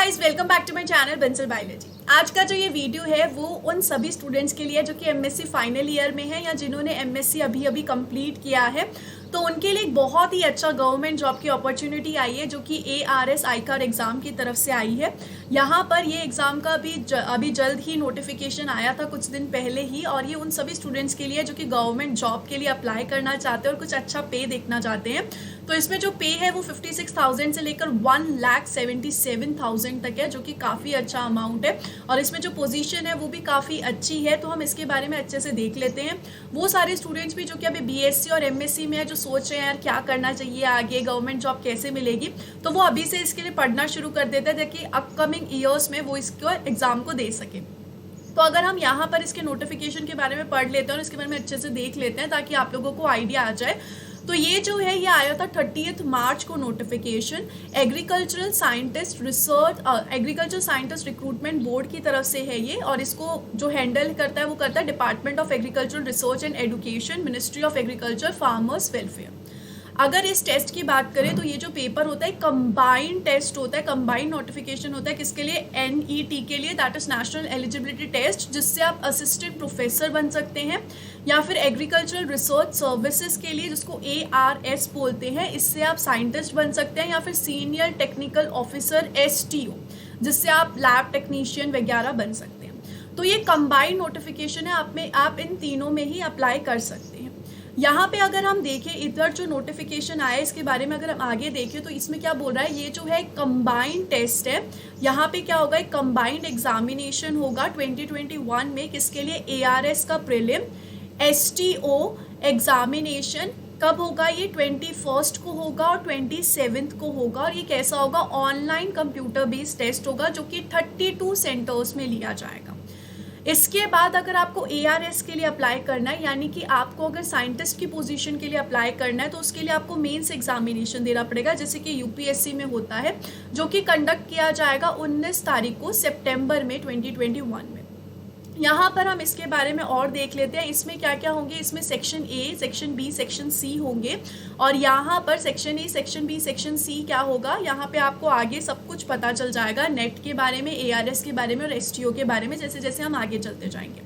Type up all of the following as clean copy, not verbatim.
Guys, welcome back to my channel Bansal biology. आज का जो ये वीडियो है वो उन सभी स्टूडेंट्स के लिए है जो कि एमएससी फाइनल ईयर में है या जिन्होंने एमएससी अभी अभी कंप्लीट किया है। तो उनके लिए एक बहुत ही अच्छा गवर्नमेंट जॉब की अपॉर्चुनिटी आई है जो कि ARS आईकार एग्ज़ाम की तरफ से आई है। यहाँ पर ये एग्ज़ाम का अभी जल्द ही नोटिफिकेशन आया था कुछ दिन पहले ही, और ये उन सभी स्टूडेंट्स के लिए जो कि गवर्नमेंट जॉब के लिए अप्लाई करना चाहते हैं और कुछ अच्छा पे देखना चाहते हैं। तो इसमें जो पे है वो 56,000 से लेकर 1,77,000 तक है, जो कि काफ़ी अच्छा अमाउंट है। और इसमें जो पोजीशन है वो भी काफ़ी अच्छी है, तो हम इसके बारे में अच्छे से देख लेते हैं। वो सारे स्टूडेंट्स भी जो कि अभी BSc और MSc में है, जो सोच रहे हैं यार क्या करना चाहिए आगे, गवर्नमेंट जॉब कैसे मिलेगी, तो वो अभी से इसके लिए पढ़ना शुरू कर देते हैं ताकि अपकमिंग ईयर्स में वो इसको एग्ज़ाम को दे सके। तो अगर हम यहाँ पर इसके नोटिफिकेशन के बारे में पढ़ लेते हैं और इसके बारे में अच्छे से देख लेते हैं ताकि आप लोगों को आइडिया आ जाए। तो ये जो है ये आया था 30 मार्च को notification agricultural scientist recruitment board की तरफ से है ये, और इसको जो हैंडल करता है वो करता है department of agricultural research and education, ministry of agriculture, farmers welfare. अगर इस टेस्ट की बात करें तो ये जो पेपर होता है कंबाइंड टेस्ट होता है, कंबाइंड नोटिफिकेशन होता है। किसके लिए? NET के लिए, that is national eligibility test, जिससे आप असिस्टेंट प्रोफेसर बन सकते हैं, या फिर एग्रीकल्चरल रिसर्च सर्विसेज के लिए जिसको ARS बोलते हैं, इससे आप साइंटिस्ट बन सकते हैं, या फिर सीनियर टेक्निकल ऑफिसर STO, जिससे आप लैब टेक्नीशियन वगैरह बन सकते हैं। तो ये कंबाइंड नोटिफिकेशन है, आप इन तीनों में ही अप्लाई कर सकते हैं। यहाँ पे अगर हम देखें इधर जो नोटिफिकेशन आया इसके बारे में अगर हम आगे देखें तो इसमें क्या बोल रहा है, ये जो है कंबाइंड टेस्ट है। यहाँ पे क्या होगा, एक कंबाइंड एग्जामिनेशन होगा 2021 में। किसके लिए? ARS का प्रीलिम, STO एग्जामिनेशन कब होगा? ये 21 को होगा और 27 को होगा, और ये कैसा होगा? ऑनलाइन कंप्यूटर बेस्ड टेस्ट होगा जो कि 32 सेंटर्स में लिया जाएगा। इसके बाद अगर आपको ARS के लिए अप्लाई करना है, यानी कि आपको अगर साइंटिस्ट की पोजीशन के लिए अप्लाई करना है, तो उसके लिए आपको मेंस एग्जामिनेशन देना पड़ेगा, जैसे कि UPSC में होता है, जो कि कंडक्ट किया जाएगा 19 तारीख को सितंबर में 2021 में। यहाँ पर हम इसके बारे में और देख लेते हैं इसमें क्या क्या होंगे। इसमें section A, section B, section C होंगे, और यहाँ पर section A, section B, section C क्या होगा, यहाँ पे आपको आगे सब कुछ पता चल जाएगा नेट के बारे में, ARS के बारे में और STO के बारे में, जैसे जैसे हम आगे चलते जाएंगे।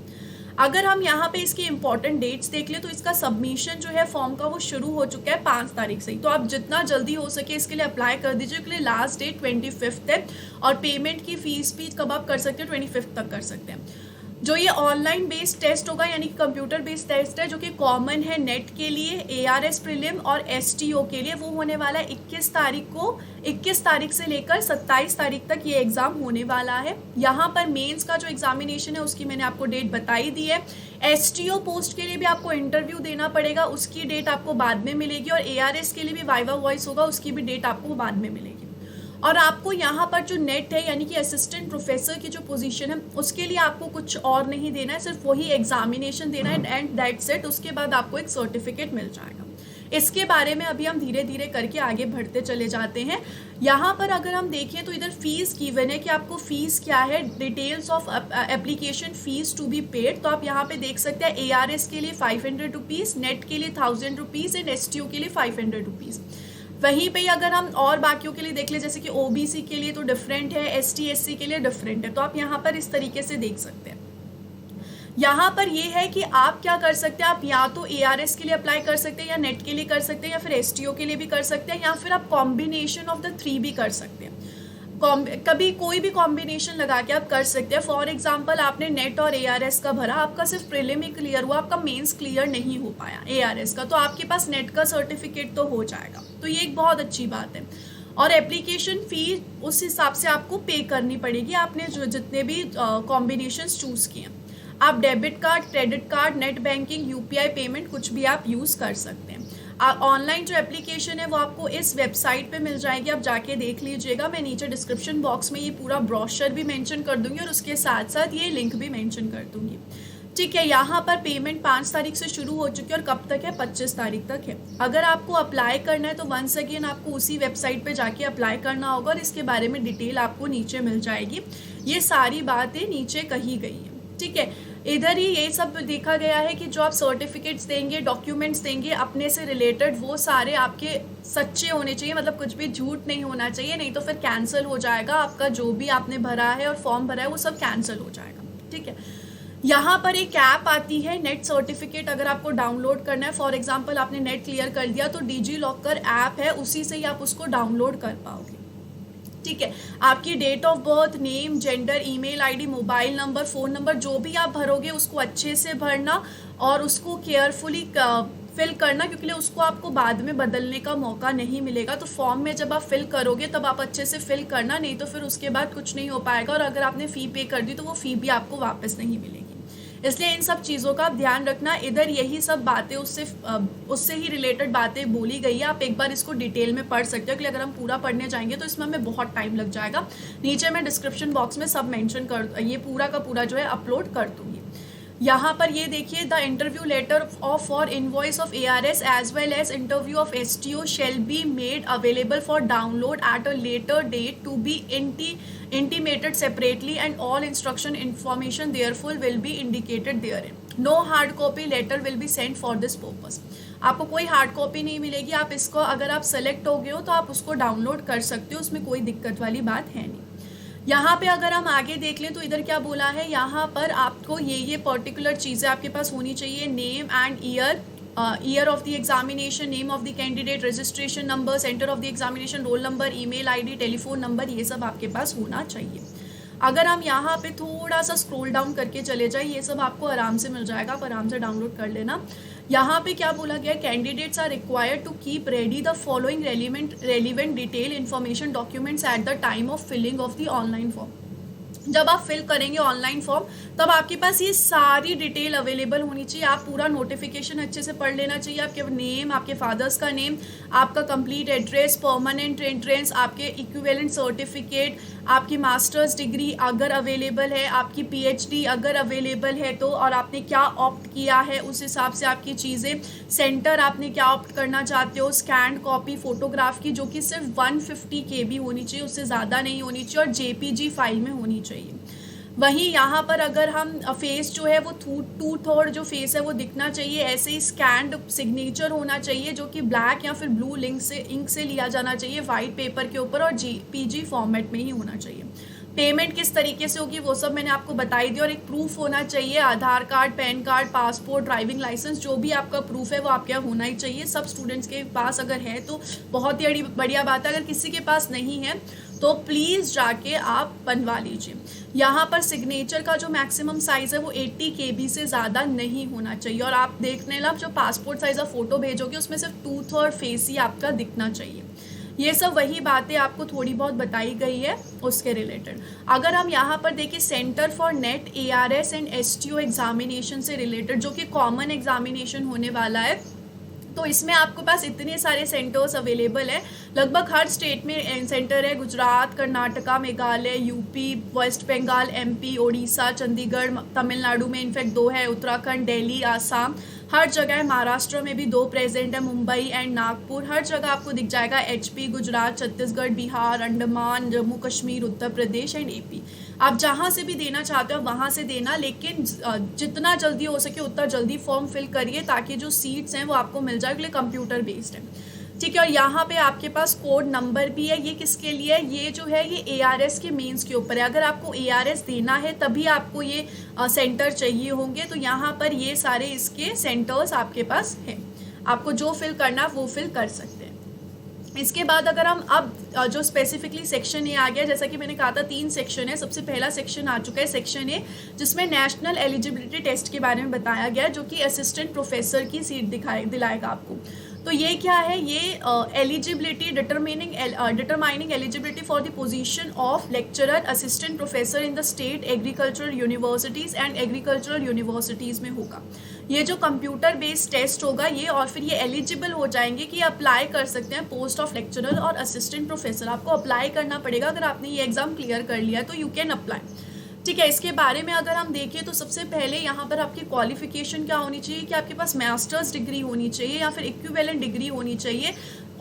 अगर हम यहाँ पे इसकी इंपॉर्टेंट डेट्स देख ले तो इसका सबमिशन जो है फॉर्म का वो शुरू हो चुका है 5 तारीख से ही। तो आप जितना जल्दी हो सके इसके लिए अप्लाई कर दीजिए, क्योंकि लास्ट डेट 25 है, और पेमेंट की फीस भी कब आप कर सकते हैं 25 तक कर सकते हैं। जो ये ऑनलाइन बेस्ड टेस्ट होगा, यानी कि कंप्यूटर बेस्ड टेस्ट है, जो कि कॉमन है नेट के लिए, ARS प्रीलिम और STO के लिए, वो होने वाला है 21 तारीख को। 21 तारीख से लेकर 27 तारीख तक ये एग्ज़ाम होने वाला है। यहाँ पर मेंस का जो एग्जामिनेशन है उसकी मैंने आपको डेट बताई दी है। STO पोस्ट के लिए भी आपको इंटरव्यू देना पड़ेगा, उसकी डेट आपको बाद में मिलेगी, और ARS के लिए भी वाइवा वॉइस होगा, उसकी भी डेट आपको बाद में मिलेगी। और आपको यहाँ पर जो नेट है, यानी कि असिस्टेंट प्रोफेसर की जो पोजीशन है, उसके लिए आपको कुछ और नहीं देना है, सिर्फ वही एग्जामिनेशन देना है, एंड दैट्स इट। उसके बाद आपको एक सर्टिफिकेट मिल जाएगा। इसके बारे में अभी हम धीरे धीरे करके आगे बढ़ते चले जाते हैं। यहाँ पर अगर हम देखें तो इधर फीस गिवन है कि आपको फीस क्या है, details of application fees to be paid. तो आप यहाँ पे देख सकते हैं ARS के लिए 500 रुपीज़, नेट के लिए 1000 रुपीज़, एंड STO के लिए 500 रुपीज़। वहीं पे अगर हम और बाकियों के लिए देख ले, जैसे कि OBC के लिए तो डिफरेंट है, ST SC के लिए डिफरेंट है। तो आप यहाँ पर इस तरीके से देख सकते हैं। यहाँ पर ये है कि आप क्या कर सकते हैं, आप या तो ARS के लिए अप्लाई कर सकते हैं, या नेट के लिए कर सकते हैं, या फिर STO के लिए भी कर सकते हैं, या फिर आप कॉम्बिनेशन ऑफ द 3 भी कर सकते हैं। कभी कोई भी कॉम्बिनेशन लगा के आप कर सकते हैं। फॉर एग्जांपल आपने नेट और ARS का भरा, आपका सिर्फ प्रीलिम ही क्लियर हुआ, आपका मेंस क्लियर नहीं हो पाया ARS का, तो आपके पास नेट का सर्टिफिकेट तो हो जाएगा। तो ये एक बहुत अच्छी बात है। और एप्लीकेशन फ़ी उस हिसाब से आपको पे करनी पड़ेगी, आपने जो जितने भी कॉम्बिनेशंस चूज़ किए। आप debit card, credit card, net banking, UPI payment कुछ भी आप यूज़ कर सकते हैं। ऑनलाइन जो एप्लीकेशन है वो आपको इस वेबसाइट पे मिल जाएगी, आप जाके देख लीजिएगा। मैं नीचे डिस्क्रिप्शन बॉक्स में ये पूरा ब्रोशर भी मेंशन कर दूंगी, और उसके साथ साथ ये लिंक भी मेंशन कर दूंगी। ठीक है, यहाँ पर पेमेंट 5 तारीख से शुरू हो चुकी है, और कब तक है? 25 तारीख तक है। अगर आपको अप्लाई करना है तो वंस अगेन आपको उसी वेबसाइट पे जाके अप्लाई करना होगा, और इसके बारे में डिटेल आपको नीचे मिल जाएगी। ये सारी बातें नीचे कही गई हैं। ठीक है, इधर ही ये सब देखा गया है कि जो आप सर्टिफिकेट्स देंगे, डॉक्यूमेंट्स देंगे अपने से रिलेटेड, वो सारे आपके सच्चे होने चाहिए, मतलब कुछ भी झूठ नहीं होना चाहिए, नहीं तो फिर कैंसिल हो जाएगा आपका जो भी आपने भरा है और फॉर्म भरा है वो सब कैंसिल हो जाएगा। ठीक है, यहाँ पर एक ऐप आती है नेट सर्टिफिकेट, अगर आपको डाउनलोड करना है, फॉर एग्जांपल आपने नेट क्लियर कर दिया तो डिजी लॉकर ऐप है, उसी से ही आप उसको डाउनलोड कर पाओगे। ठीक है, आपकी date of birth, name, gender, email ID, mobile number, phone number जो भी आप भरोगे उसको अच्छे से भरना और उसको केयरफुली फिल करना, क्योंकि उसको आपको बाद में बदलने का मौका नहीं मिलेगा। तो फॉर्म में जब आप फिल करोगे तब आप अच्छे से फिल करना, नहीं तो फिर उसके बाद कुछ नहीं हो पाएगा और अगर आपने फ़ी पे कर दी तो वो फ़ी भी आपको वापस नहीं मिलेगी। इसलिए इन सब चीज़ों का आप ध्यान रखना। इधर यही सब बातें उससे ही रिलेटेड बातें बोली गई है, आप एक बार इसको डिटेल में पढ़ सकते हो, कि अगर हम पूरा पढ़ने जाएंगे तो इसमें हमें बहुत टाइम लग जाएगा। नीचे मैं डिस्क्रिप्शन बॉक्स में सब मेंशन ये पूरा का पूरा जो है अपलोड कर दूँगी। यहाँ पर ये देखिए, the interview letter of for invoice of ARS as well as interview of STO shall be made available for download at a later date to be intimated separately and all instruction information therefore will be indicated therein. No hard copy letter will be sent for this purpose. आपको कोई hard copy नहीं मिलेगी, आप इसको अगर आप select हो गए हो तो आप उसको डाउनलोड कर सकते हो, उसमें कोई दिक्कत वाली बात है नहीं। यहाँ पे अगर हम आगे देख लें तो इधर क्या बोला है, यहाँ पर आपको ये पर्टिकुलर चीज़ें आपके पास होनी चाहिए, name and year of the examination, name of the candidate, registration number, centre of the examination, roll number, email ID, telephone number, ये सब आपके पास होना चाहिए। अगर हम यहाँ पे थोड़ा सा स्क्रॉल डाउन करके चले जाए, ये सब आपको आराम से मिल जाएगा, आप आराम से डाउनलोड कर लेना। यहाँ पे क्या बोला गया, candidates are required to keep ready the following relevant detail information documents at the time of filling of the online form. जब आप फिल करेंगे ऑनलाइन फॉर्म तब आपके पास ये सारी डिटेल अवेलेबल होनी चाहिए। आप पूरा नोटिफिकेशन अच्छे से पढ़ लेना चाहिए, आपके नेम, आपके फादर्स का नेम, आपका कंप्लीट एड्रेस, परमानेंट एंट्रेंस, आपके इक्विवेलेंट सर्टिफिकेट, आपकी मास्टर्स डिग्री अगर अवेलेबल है, आपकी PhD अगर अवेलेबल है तो, और आपने क्या ऑप्ट किया है उस हिसाब से आपकी चीज़ें, सेंटर आपने क्या ऑप्ट करना चाहते हो, स्कैन कॉपी फोटोग्राफ की जो कि सिर्फ 150 KB होनी चाहिए, उससे ज़्यादा नहीं होनी चाहिए, और JPG फाइल में होनी चाहिए। वहीं यहाँ पर अगर हम फेस जो है वो 2/3 जो फेस है वो दिखना चाहिए, ऐसे ही स्कैंड सिग्नेचर होना चाहिए जो कि ब्लैक या फिर ब्लू इंक से लिया जाना चाहिए वाइट पेपर के ऊपर, और JPG फॉर्मेट में ही होना चाहिए। पेमेंट किस तरीके से होगी वो सब मैंने आपको बताई दी, और एक प्रूफ होना चाहिए, Aadhaar card, PAN card, passport, driving licence, जो भी आपका प्रूफ है वो आपके यहाँ होना ही चाहिए। सब स्टूडेंट्स के पास अगर है तो बहुत ही बढ़िया बात है, अगर किसी के पास नहीं है तो प्लीज़ जाके आप बनवा लीजिए। यहाँ पर सिग्नेचर का जो मैक्सिमम साइज़ है वो 80 KB से ज़्यादा नहीं होना चाहिए, और आप देखने ला जो पासपोर्ट साइज़ का फ़ोटो भेजोगे उसमें सिर्फ 2/3 फेस ही आपका दिखना चाहिए। ये सब वही बातें आपको थोड़ी बहुत बताई गई है उसके रिलेटेड। अगर हम यहाँ पर देखें centre for net ARS and STO examination से रिलेटेड, जो कि कॉमन एग्जामिनेशन होने वाला है, तो इसमें आपके पास इतने सारे सेंटर्स अवेलेबल है, लगभग हर स्टेट में सेंटर है, गुजरात, कर्नाटका, मेघालय, UP, वेस्ट बंगाल, MP, ओडिशा, चंडीगढ़, तमिलनाडु में इनफैक्ट 2 है, उत्तराखंड, दिल्ली, आसाम, हर जगह है, महाराष्ट्र में भी 2 प्रेजेंट है, मुंबई एंड नागपुर, हर जगह आपको दिख जाएगा, HP, Gujarat, Chhattisgarh, Bihar, Andaman, Jammu Kashmir, Uttar Pradesh and AP। आप जहाँ से भी देना चाहते हो वहाँ से देना, लेकिन जितना जल्दी हो सके उतना जल्दी फॉर्म फिल करिए ताकि जो सीट्स हैं वो आपको मिल जाए, क्योंकि कंप्यूटर बेस्ड है। ठीक है, और यहाँ पे आपके पास कोड नंबर भी है, ये किसके लिए है, ये जो है ये ARS के मेंस के ऊपर है। अगर आपको ARS देना है तभी आपको ये सेंटर चाहिए होंगे, तो यहाँ पर ये सारे इसके सेंटर्स आपके पास हैं, आपको जो फिल करना वो फिल कर सकते हैं। इसके बाद अगर हम अब जो स्पेसिफिकली सेक्शन ए आ गया, जैसा कि मैंने कहा था 3 सेक्शन है, सबसे पहला सेक्शन आ चुका है सेक्शन ए, जिसमें नेशनल एलिजिबिलिटी टेस्ट के बारे में बताया गया, जो कि असिस्टेंट प्रोफेसर की सीट दिलाएगा आपको। तो ये क्या है, ये eligibility determining eligibility for the position of lecturer assistant professor in the state agricultural universities and agricultural universities में होगा। ये जो कंप्यूटर बेस्ड टेस्ट होगा ये, और फिर ये एलिजिबल हो जाएंगे कि अप्लाई कर सकते हैं पोस्ट ऑफ लेक्चरर और असिस्टेंट प्रोफेसर। आपको अप्लाई करना पड़ेगा, अगर आपने ये एग्ज़ाम क्लियर कर लिया तो यू कैन अप्लाई। ठीक है, इसके बारे में अगर हम देखें तो सबसे पहले यहाँ पर आपकी क्वालिफिकेशन क्या होनी चाहिए कि आपके पास मास्टर्स डिग्री होनी चाहिए या फिर इक्विवेलेंट डिग्री होनी चाहिए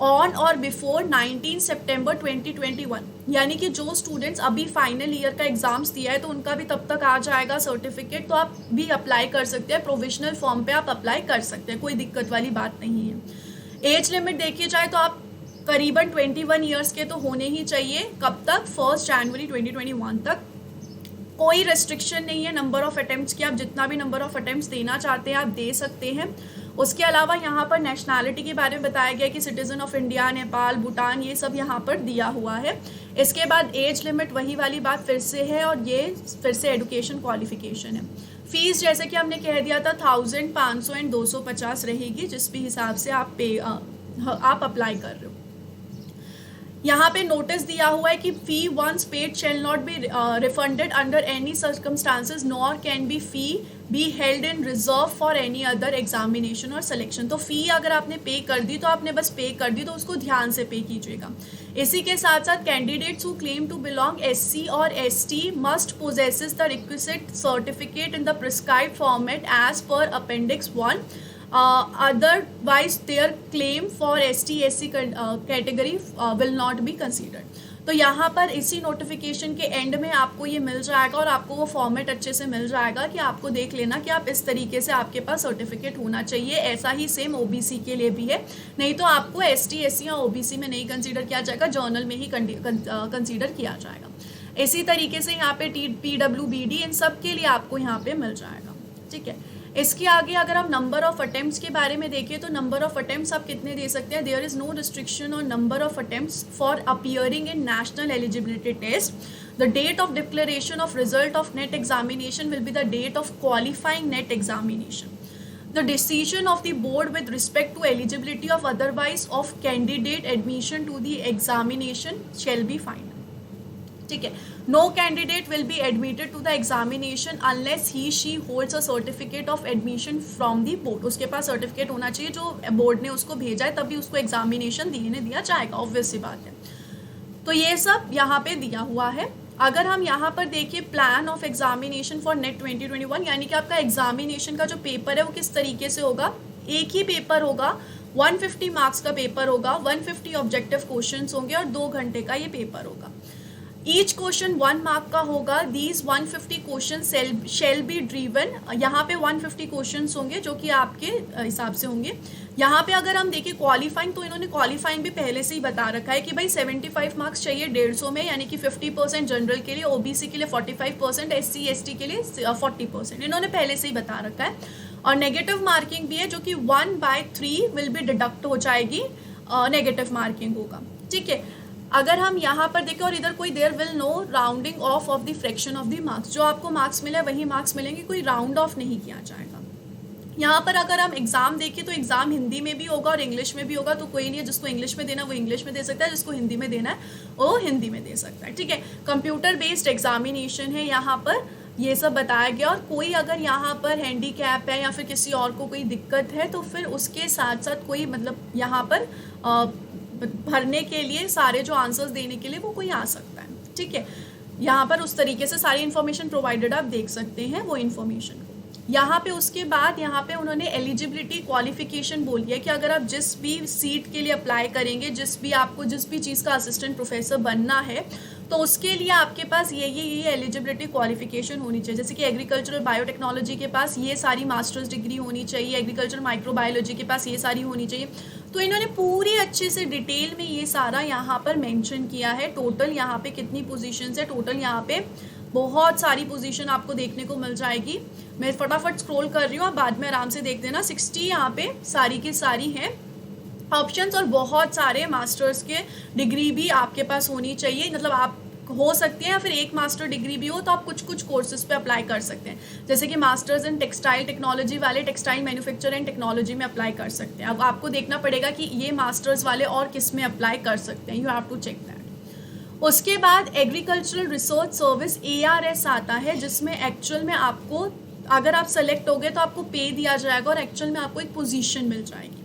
ऑन और बिफोर 19 सितंबर 2021, यानी कि जो स्टूडेंट्स अभी फाइनल ईयर का एग्जाम्स दिया है तो उनका भी तब तक आ जाएगा सर्टिफिकेट, तो आप भी अप्लाई कर सकते हैं, प्रोविजनल फॉर्म पे आप अप्लाई कर सकते हैं, कोई दिक्कत वाली बात नहीं है। एज लिमिट देखी जाए तो आप करीबन 21 ईयर्स के तो होने ही चाहिए। कब तक? 1 जनवरी 2021 तक। कोई रेस्ट्रिक्शन नहीं है नंबर ऑफ अटेम्प्ट्स की, आप जितना भी नंबर ऑफ अटेम्प्ट्स देना चाहते हैं आप दे सकते हैं। उसके अलावा यहाँ पर नेशनैलिटी के बारे में बताया गया कि citizen of India, Nepal, Bhutan, ये सब यहाँ पर दिया हुआ है। इसके बाद एज लिमिट वही वाली बात फिर से है, और ये फिर से एडुकेशन क्वालिफिकेशन है। फीस जैसे कि हमने कह दिया था 1000, 500 एंड 250 रहेगी, जिस भी हिसाब से आप अप्लाई कर रहे हो। यहाँ पे नोटिस दिया हुआ है कि fee once paid shall not be refunded under any circumstances nor can be fee be held in reserve for any other examination और सिलेक्शन। तो फी अगर आपने पे कर दी तो आपने बस पे कर दी, तो उसको ध्यान से पे कीजिएगा। इसी के साथ साथ candidates who claim to belong SC और ST must possesses the requisite certificate in the prescribed format as per appendix 1, otherwise their claim for ST/SC category will not be considered। तो यहाँ पर इसी नोटिफिकेशन के एंड में आपको ये मिल जाएगा, और आपको वो फॉर्मेट अच्छे से मिल जाएगा कि आपको देख लेना कि आप इस तरीके से आपके पास सर्टिफिकेट होना चाहिए। ऐसा ही सेम OBC के लिए भी है, नहीं तो आपको ST/SC या OBC में नहीं कंसीडर किया जाएगा, जर्नल में ही कंसीडर किया जाएगा। इसी तरीके से यहाँ पे PWBD इन सब के लिए आपको यहाँ पे मिल जाएगा, ठीक है। इसके आगे अगर हम नंबर ऑफ अटेम्प्ट्स के बारे में देखें तो नंबर ऑफ अटेम्प्ट्स आप कितने दे सकते हैं। There is no restriction on number of attempts for appearing in national eligibility test. The date of declaration of result of NET examination will be the date of qualifying NET examination. The decision of the board with respect to eligibility of otherwise of candidate admission to the examination shall be final। ठीक है। No candidate will be admitted to the examination unless he she holds a certificate of admission from the board. उसके पास certificate होना चाहिए जो board ने उसको भेजा है, तभी उसको एग्जामिनेशन देने दिया जाएगा, ऑब्वियस सी बात है। तो ये सब यहाँ पे दिया हुआ है। अगर हम यहाँ पर देखिए plan of examination for net 2021, यानी कि आपका एग्जामिनेशन का जो पेपर है वो किस तरीके से होगा। एक ही पेपर होगा, 150 मार्क्स का पेपर होगा, 150 ऑब्जेक्टिव क्वेश्चन होंगे और 2 घंटे का ये पेपर होगा। ईच क्वेश्चन 1 मार्क का होगा। These 150 question shall be driven. यहाँ पे 150 क्वेश्चन होंगे जो कि आपके हिसाब से होंगे। यहाँ पे अगर हम देखें क्वालिफाइंग, तो इन्होंने क्वालिफाइंग भी पहले से ही बता रखा है कि भाई 75 मार्क्स चाहिए 150 में, यानी कि 50% जनरल के लिए, OBC के लिए 45%, SC ST के लिए 40%, इन्होंने पहले से ही बता रखा है। और नेगेटिव मार्किंग भी है जो कि 1/3 विल बी डिडक्ट हो जाएगी, नेगेटिव मार्किंग होगा, ठीक है। अगर हम यहाँ पर देखें और इधर कोई there will no rounding off the fraction of the marks, जो आपको मार्क्स मिले वही मार्क्स मिलेंगे, कोई राउंड ऑफ नहीं किया जाएगा। यहाँ पर अगर हम एग्जाम देखें तो एग्जाम हिंदी में भी होगा और इंग्लिश में भी होगा, तो कोई नहीं है, जिसको इंग्लिश में देना वो इंग्लिश में दे सकता है, जिसको हिंदी में देना है वो हिंदी में दे सकता है, ठीक है। कंप्यूटर बेस्ड एग्जामिनेशन है यहाँ पर, ये सब बताया गया। और कोई अगर यहाँ पर हैंडीकैप है या फिर किसी और को कोई दिक्कत है तो फिर उसके साथ साथ कोई मतलब यहाँ पर भरने के लिए, सारे जो आंसर्स देने के लिए वो कोई आ सकता है, ठीक है। यहाँ पर उस तरीके से सारी इन्फॉर्मेशन प्रोवाइडेड आप देख सकते हैं वो इन्फॉर्मेशन को यहाँ पे। उसके बाद यहाँ पे उन्होंने एलिजिबिलिटी क्वालिफिकेशन बोली है कि अगर आप जिस भी सीट के लिए अप्लाई करेंगे, जिस भी चीज़ का असिस्टेंट प्रोफेसर बनना है, तो उसके लिए आपके पास ये एलिजिबिलिटी क्वालिफिकेशन होनी चाहिए। जैसे कि एग्रीकल्चरल बायोटेक्नोलॉजी के पास ये सारी मास्टर्स डिग्री होनी चाहिए, एग्रीकल्चर माइक्रोबायोलॉजी के पास ये सारी होनी चाहिए। तो इन्होंने पूरी अच्छे से डिटेल में ये सारा यहाँ पर मेंशन किया है। टोटल यहाँ पे कितनी पोजीशंस है, टोटल यहाँ पे बहुत सारी पोजीशन आपको देखने को मिल जाएगी। मैं फटाफट स्क्रॉल कर रही हूँ, आप बाद में आराम से देख देना। 60 यहाँ पे सारी की सारी हैं ऑप्शंस, और बहुत सारे मास्टर्स के डिग्री भी आपके पास होनी चाहिए, मतलब आप हो सकती है, या फिर एक मास्टर डिग्री भी हो तो आप कुछ कोर्सेज पे अप्लाई कर सकते हैं। जैसे कि मास्टर्स इन टेक्सटाइल टेक्नोलॉजी वाले टेक्सटाइल मैन्युफैक्चर एंड टेक्नोलॉजी में अप्लाई कर सकते हैं। अब आपको देखना पड़ेगा कि ये मास्टर्स वाले और किस में अप्लाई कर सकते हैं, you have to check that. उसके बाद एग्रीकल्चरल रिसर्च सर्विस ARS आता है, जिसमें एक्चुअल में आपको अगर आप सेलेक्ट हो गए तो आपको पे दिया जाएगा और एक्चुअल में आपको एक पोजीशन मिल जाएगी।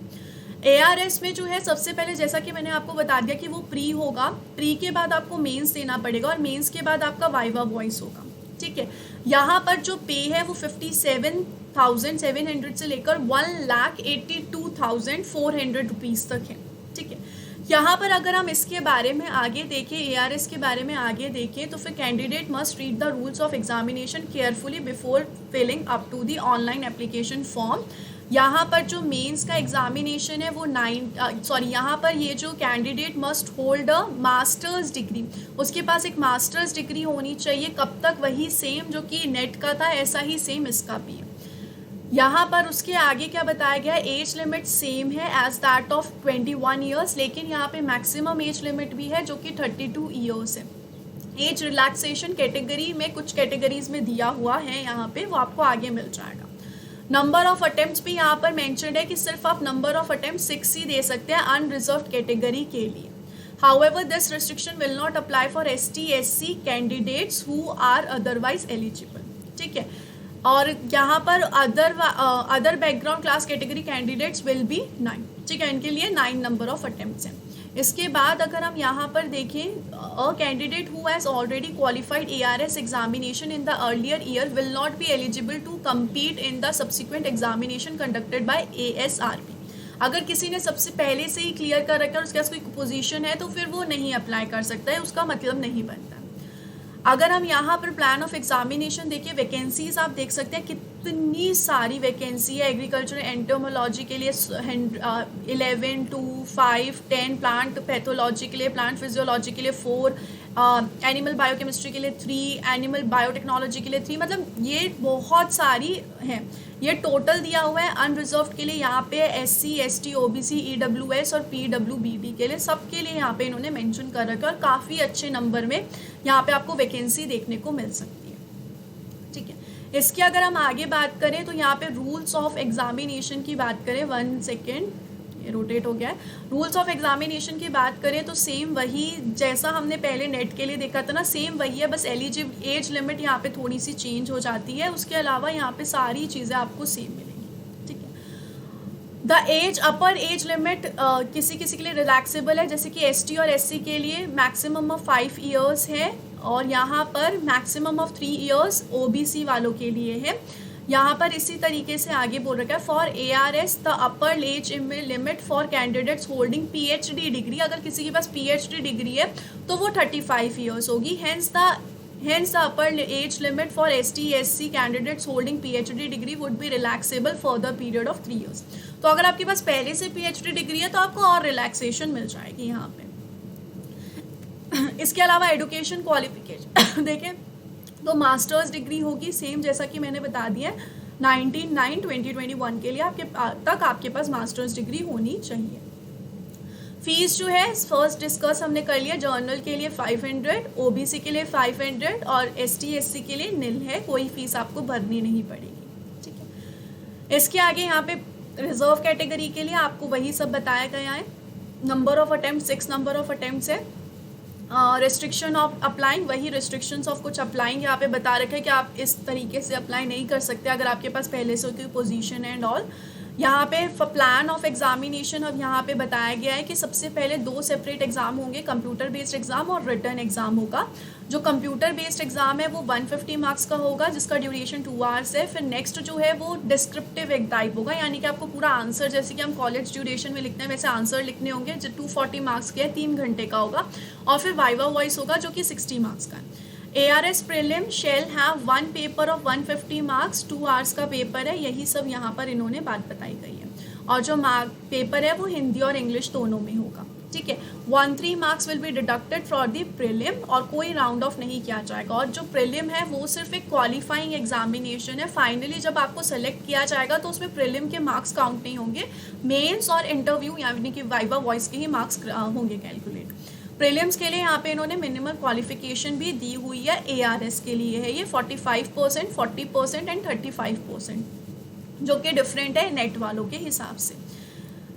ARS में जो है सबसे पहले जैसा कि मैंने आपको बता दिया कि वो प्री होगा, प्री के बाद आपको मेंस देना पड़ेगा और मेंस के बाद आपका वाइवा वॉइस होगा, ठीक है। यहाँ पर जो पे है वो 57,700 से लेकर 1,82,400 रुपीज़ तक है, ठीक है। यहाँ पर अगर हम इसके बारे में आगे देखें, ARS के बारे में आगे देखें, तो फिर candidate must read the rules of examination carefully before filling up to the online application form. यहाँ पर जो मेंस का एग्जामिनेशन है वो यहाँ पर ये जो candidate must hold a masters degree, उसके पास एक मास्टर्स डिग्री होनी चाहिए। कब तक? वही सेम जो कि नेट का था, ऐसा ही सेम इसका भी है। यहाँ पर उसके आगे क्या बताया गया है, एज लिमिट सेम है एज दैट ऑफ 21 ईयर्स, लेकिन यहाँ पे मैक्सिमम एज लिमिट भी है जो कि 32 ईयर्स है। एज रिलैक्सेशन कैटेगरी में कुछ कैटेगरीज में दिया हुआ है यहाँ पे, वो आपको आगे मिल जाएगा। नंबर ऑफ अटेम्प्ट्स भी यहाँ पर मेंशन्ड है कि सिर्फ आप नंबर ऑफ अटेम्प्ट 6 ही दे सकते हैं अनरिजर्व्ड कैटेगरी के लिए। However, this restriction will not apply for ST/SC candidates who are otherwise eligible। ठीक है, और यहाँ पर other background class category candidates will be 9। ठीक है, इनके लिए 9 नंबर ऑफ अटेम्प्ट्स हैं। इसके बाद अगर हम यहाँ पर देखें, a candidate who has already qualified ARS examination in the earlier year will not be eligible to compete in the subsequent examination conducted by ASRB। अगर किसी ने सबसे पहले से ही क्लियर कर रखा है और उसके पास कोई पोजीशन है तो फिर वो नहीं अप्लाई कर सकता है, उसका मतलब नहीं बनता। अगर हम यहाँ पर प्लान ऑफ एग्जामिनेशन देखिए, वैकेंसीज आप देख सकते हैं कितनी सारी वैकेंसी है। एग्रीकल्चर एंटोमोलॉजी के लिए 11, 2, 5, 10, प्लांट पैथोलॉजी के लिए, प्लांट फिजियोलॉजी के लिए 4, एनिमल बायोकेमिस्ट्री के लिए 3, एनिमल बायोटेक्नोलॉजी के लिए 3, मतलब ये बहुत सारी हैं। ये टोटल दिया हुआ है अनरिजर्व्ड के लिए यहाँ पे SC, ST, OBC, EWS और PWBD के लिए, सबके लिए यहाँ पे इन्होंने मेंशन कर रखा है और काफ़ी अच्छे नंबर में यहाँ पे आपको वैकेंसी देखने को मिल सकती है। ठीक है, इसकी अगर हम आगे बात करें तो यहाँ पे रूल्स ऑफ एग्जामिनेशन की बात करें, 1 सेकेंड ये रोटेट हो गया है। रूल्स ऑफ एग्जामिनेशन की बात करें तो सेम वही जैसा हमने पहले नेट के लिए देखा था ना, सेम वही है, बस एज लिमिट यहाँ पे थोड़ी सी चेंज हो जाती है। उसके अलावा यहाँ पे सारी चीज़ें आपको सेम मिलेंगी। ठीक है, द अपर एज लिमिट किसी किसी के लिए रिलैक्सेबल है, जैसे कि ST और SC के लिए मैक्सिमम ऑफ 5 ईयर्स है और यहाँ पर मैक्सिमम ऑफ 3 ईयर्स OBC वालों के लिए है। यहाँ पर इसी तरीके से आगे बोल रखा है, for ARS the upper age limit for candidates holding PhD degree, अगर किसी के पास PhD डिग्री है तो वो 35 ईयर्स होगी। Hence the upper age limit for ST/SC candidates holding PhD degree would be relaxable for the period of 3 years. तो अगर आपके पास पहले से PhD डिग्री है तो आपको और रिलैक्सेशन मिल जाएगी यहाँ पे। इसके अलावा एजुकेशन क्वालिफिकेशन देखें तो मास्टर्स डिग्री होगी सेम जैसा कि मैंने बता दिया, 19/9/2021 के लिए आपके पास मास्टर्स डिग्री होनी चाहिए। फीस जो है फर्स्ट डिस्कस हमने कर लिया, जर्नल के लिए 500, OBC के लिए 500 और ST/SC के लिए निल है, कोई फीस आपको भरनी नहीं पड़ेगी। ठीक है, इसके आगे यहाँ पे रिजर्व कैटेगरी के लिए आपको वही सब बताया गया है। Number of attempt 6 number of attempts है। रिस्ट्रिक्शन ऑफ अप्लाइंग, वही रिस्ट्रिक्शंस ऑफ कुछ अप्लाइंग यहाँ पे बता रखा है कि आप इस तरीके से अप्लाई नहीं कर सकते अगर आपके पास पहले से कोई पोजीशन है एंड ऑल। यहाँ पे प्लान ऑफ एग्जामिनेशन अब यहाँ पे बताया गया है कि सबसे पहले 2 सेपरेट एग्जाम होंगे, कंप्यूटर बेस्ड एग्जाम और रिटर्न एग्जाम होगा। जो कंप्यूटर बेस्ड एग्जाम है वो 150 मार्क्स का होगा जिसका ड्यूरेशन 2 आवर्स है। फिर नेक्स्ट जो है वो डिस्क्रिप्टिव एक टाइप होगा, यानी कि आपको पूरा आंसर, जैसे कि हम कॉलेज ड्यूरेशन में लिखते हैं वैसे आंसर लिखने होंगे, जो 240 मार्क्स के है, 3 घंटे का होगा। और फिर वाइवा वॉइस होगा जो कि 60 मार्क्स का है। ARS prelim shall have 1 paper of 150 marks, 2 hours का पेपर है। यही सब यहाँ पर इन्होंने बात बताई गई है। और जो पेपर है वो हिंदी और इंग्लिश दोनों में होगा। ठीक है, 13 marks will be deducted for the prelim और कोई राउंड ऑफ नहीं किया जाएगा। और जो प्रीलिम है वो सिर्फ एक क्वालिफाइंग एग्जामिनेशन है। फाइनली जब आपको सेलेक्ट किया जाएगा तो उसमें प्रीलिम के मार्क्स काउंट नहीं होंगे, मेंस और इंटरव्यू यानी कि वाइवा वॉइस के ही मार्क्स होंगे कैलकुलेट। प्रीलिम्स के लिए यहाँ पे इन्होंने मिनिमम क्वालिफिकेशन भी दी हुई है, ARS के लिए है ये 45%, 40% एंड 35%, जो कि डिफरेंट है नेट वालों के हिसाब से।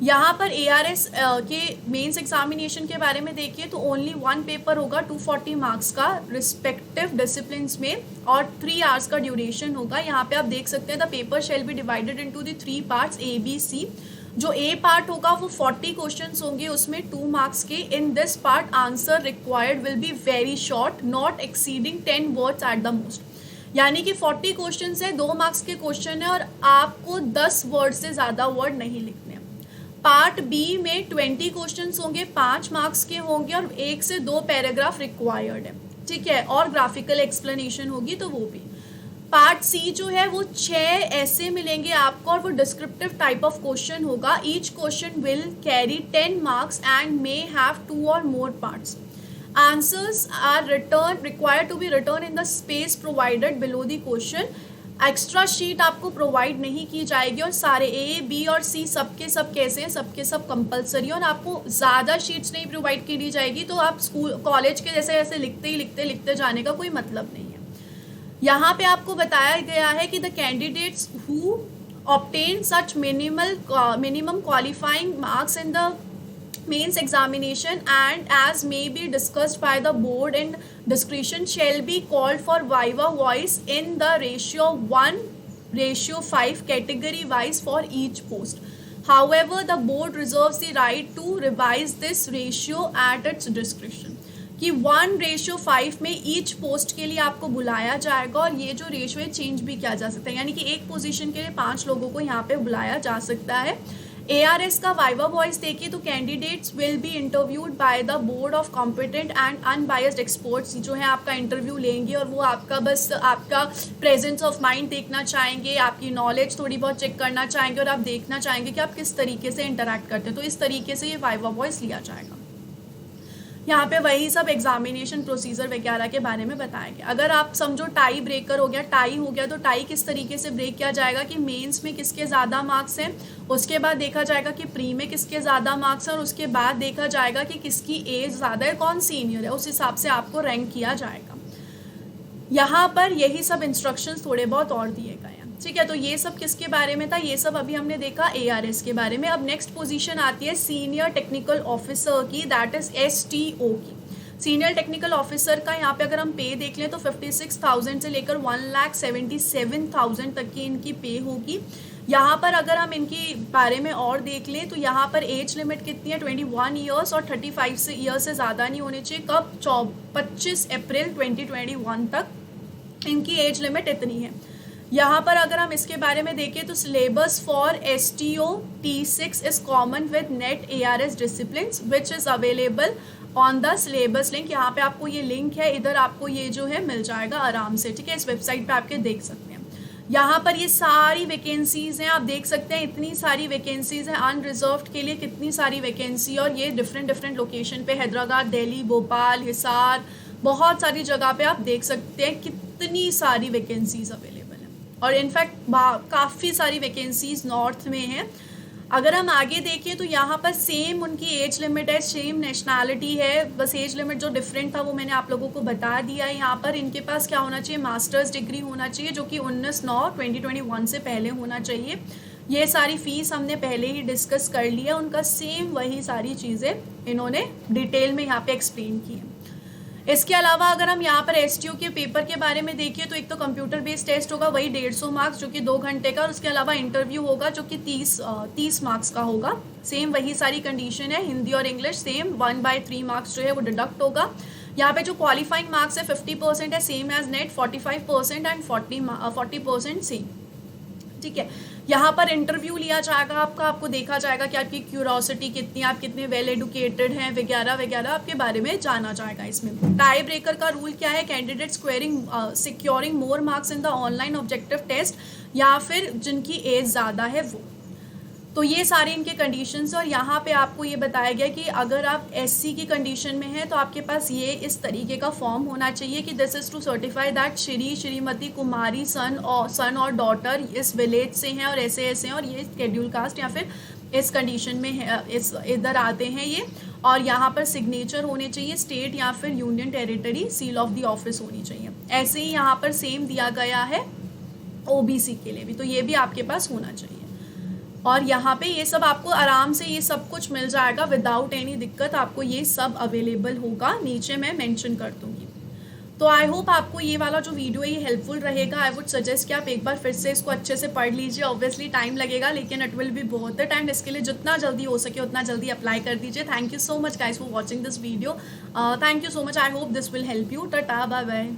यहाँ पर ARS के मेंस एग्जामिनेशन के बारे में देखिए तो ओनली 1 पेपर होगा 240 मार्क्स का रिस्पेक्टिव डिसिप्लिन्स में और 3 आवर्स का ड्यूरेशन होगा। यहाँ पे आप देख सकते हैं the paper shall be divided into the 3 parts ABC। जो A पार्ट होगा वो 40 क्वेश्चंस होंगे, उसमें 2 मार्क्स के। In this part answer required will be very short, not exceeding 10 words at the most. यानी कि 40 क्वेश्चन है, 2 मार्क्स के क्वेश्चन है और आपको 10 वर्ड से ज़्यादा वर्ड नहीं लिखने हैं। पार्ट बी में 20 क्वेश्चंस होंगे, 5 मार्क्स के होंगे और 1 से 2 पैराग्राफ रिक्वायर्ड है, ठीक है, और ग्राफिकल एक्सप्लेनेशन होगी तो वो भी। पार्ट सी जो है वो 6 ऐसे मिलेंगे आपको और वो डिस्क्रिप्टिव टाइप ऑफ क्वेश्चन होगा। Each question will carry 10 marks and may have 2 or more parts. Answers are required to be written in the space provided below the question. Extra sheet आपको प्रोवाइड नहीं की जाएगी और सारे A B और सी सबके सब कैसे हैं, सबके सब कंपलसरी, और आपको ज़्यादा शीट्स नहीं प्रोवाइड की जाएगी, तो आप स्कूल कॉलेज के जैसे ऐसे लिखते जाने का कोई मतलब नहीं है। यहाँ पे आपको बताया गया है कि the candidates who obtain such minimum qualifying marks in the mains examination and as may be discussed by the board in discretion shall be called for viva voice in the ratio 1:5 category wise for each post. However, the board reserves the right to revise this ratio at its discretion. कि 1:5 में each post के लिए आपको बुलाया जाएगा और ये जो रेशियो है चेंज भी किया जा सकता है, यानी कि एक पोजीशन के लिए 5 लोगों को यहाँ पे बुलाया जा सकता है। ARS का वाइवा वॉइस देखिए तो candidates will be interviewed by the board of competent and unbiased experts, जो है आपका इंटरव्यू लेंगे और वो आपका बस आपका प्रेजेंस ऑफ माइंड देखना चाहेंगे, आपकी नॉलेज थोड़ी बहुत चेक करना चाहेंगे और आप देखना चाहेंगे कि आप किस तरीके से इंटरेक्ट करते हैं, तो इस तरीके से ये वाइवा वॉइस लिया जाएगा। यहाँ पे वही सब एग्जामिनेशन प्रोसीजर वगैरह के बारे में बताया गया। अगर आप समझो टाई ब्रेकर हो गया, टाई हो गया, तो टाई किस तरीके से ब्रेक किया जाएगा कि मेंस में किसके ज़्यादा मार्क्स हैं, उसके बाद देखा जाएगा कि प्री में किसके ज़्यादा मार्क्स हैं और उसके बाद देखा जाएगा कि किसकी एज ज़्यादा है, कौन सीनियर है, उस हिसाब से आपको रैंक किया जाएगा। यहाँ पर यही सब इंस्ट्रक्शंस थोड़े बहुत और दिए गए हैं, ठीक है। तो ये सब किसके बारे में था, ये सब अभी हमने देखा ARS के बारे में। अब नेक्स्ट पोजीशन आती है सीनियर टेक्निकल ऑफिसर की, दैट इज STO की। सीनियर टेक्निकल ऑफिसर का यहाँ पे अगर हम पे देख लें तो 56,000 से लेकर 1,77,000 तक की इनकी पे होगी। यहाँ पर अगर हम इनके बारे में और देख लें तो यहाँ पर एज लिमिट कितनी है, 21 ईयर्स और 35 ईयर्स से ज़्यादा नहीं होने चाहिए। कब 25 अप्रैल 2021 तक इनकी एज लिमिट इतनी है। यहाँ पर अगर हम इसके बारे में देखें तो syllabus for STO T6 is common with net ARS disciplines which is available on the syllabus link. यहाँ पे आपको ये लिंक है, इधर आपको ये जो है मिल जाएगा आराम से, ठीक है, इस वेबसाइट पे आपके देख सकते हैं। यहाँ पर ये सारी वैकेंसीज़ हैं, आप देख सकते हैं इतनी सारी वैकेंसीज़ हैं अनरिजर्व्ड के लिए, कितनी सारी वैकेंसी, और ये डिफरेंट लोकेशन पे, हैदराबाद, दिल्ली, भोपाल, हिसार, बहुत सारी जगह पे आप देख सकते हैं कितनी सारी वैकेंसीज़ अवेलेबल है। और इनफैक्ट काफ़ी सारी वैकेंसीज़ नॉर्थ में हैं। अगर हम आगे देखें तो यहाँ पर सेम उनकी एज लिमिट है, सेम नेशनैलिटी है, बस एज लिमिट जो डिफरेंट था वो मैंने आप लोगों को बता दिया है। यहाँ पर इनके पास क्या होना चाहिए, मास्टर्स डिग्री होना चाहिए जो कि 19/9/2021 से पहले होना चाहिए। ये सारी फीस हमने पहले ही डिस्कस कर लिया, उनका सेम वही सारी चीज़ें इन्होंने डिटेल में यहाँ पे एक्सप्लेन की है। इसके अलावा अगर हम यहाँ पर STO के पेपर के बारे में देखिए तो एक तो कंप्यूटर बेस्ड टेस्ट होगा, वही 150 मार्क्स जो कि 2 घंटे का, और उसके अलावा इंटरव्यू होगा जो कि 30 मार्क्स का होगा। सेम वही सारी कंडीशन है, हिंदी और इंग्लिश सेम, 1/3 मार्क्स जो है वो डिडक्ट होगा। यहाँ पे जो क्वालिफाइंग मार्क्स है 50% है, same as NET, 45% and 40% same, ठीक है। यहाँ पर इंटरव्यू लिया जाएगा आपको देखा जाएगा कि आपकी क्यूरोसिटी कितनी, आप कितने वेल एडुकेटेड हैं वगैरह वगैरह आपके बारे में जाना जाएगा। इसमें टाई ब्रेकर का रूल क्या है, candidate securing more marks in the online objective test, या फिर जिनकी एज ज़्यादा है वो। तो ये सारे इनके कंडीशंस, और यहाँ पे आपको ये बताया गया कि अगर आप SC की कंडीशन में हैं तो आपके पास ये इस तरीके का फॉर्म होना चाहिए कि this is to certify that Shrimati Kumari son और डॉटर इस विलेज से हैं और ऐसे हैं और ये शेड्यूल कास्ट या फिर इस कंडीशन में है, इस इधर आते हैं ये, और यहाँ पर सिग्नेचर होने चाहिए स्टेट या फिर union territory, seal of the office होनी चाहिए। ऐसे ही यहाँ पर सेम दिया गया है OBC के लिए भी, तो ये भी आपके पास होना चाहिए। और यहाँ पे ये सब आपको आराम से ये सब कुछ मिल जाएगा विदाउट एनी दिक्कत, आपको ये सब अवेलेबल होगा, नीचे मैं मेंशन कर दूँगी। तो आई होप आपको ये वाला जो वीडियो है ये हेल्पफुल रहेगा। आई वुड सजेस्ट कि आप एक बार फिर से इसको अच्छे से पढ़ लीजिए। ऑब्वियसली टाइम लगेगा लेकिन it will be worth it, and इसके लिए जितना जल्दी हो सके उतना जल्दी अप्लाई कर दीजिए। Thank you so much guys for watching this video. Thank you so much, I hope this will help you. Tata, bye bye.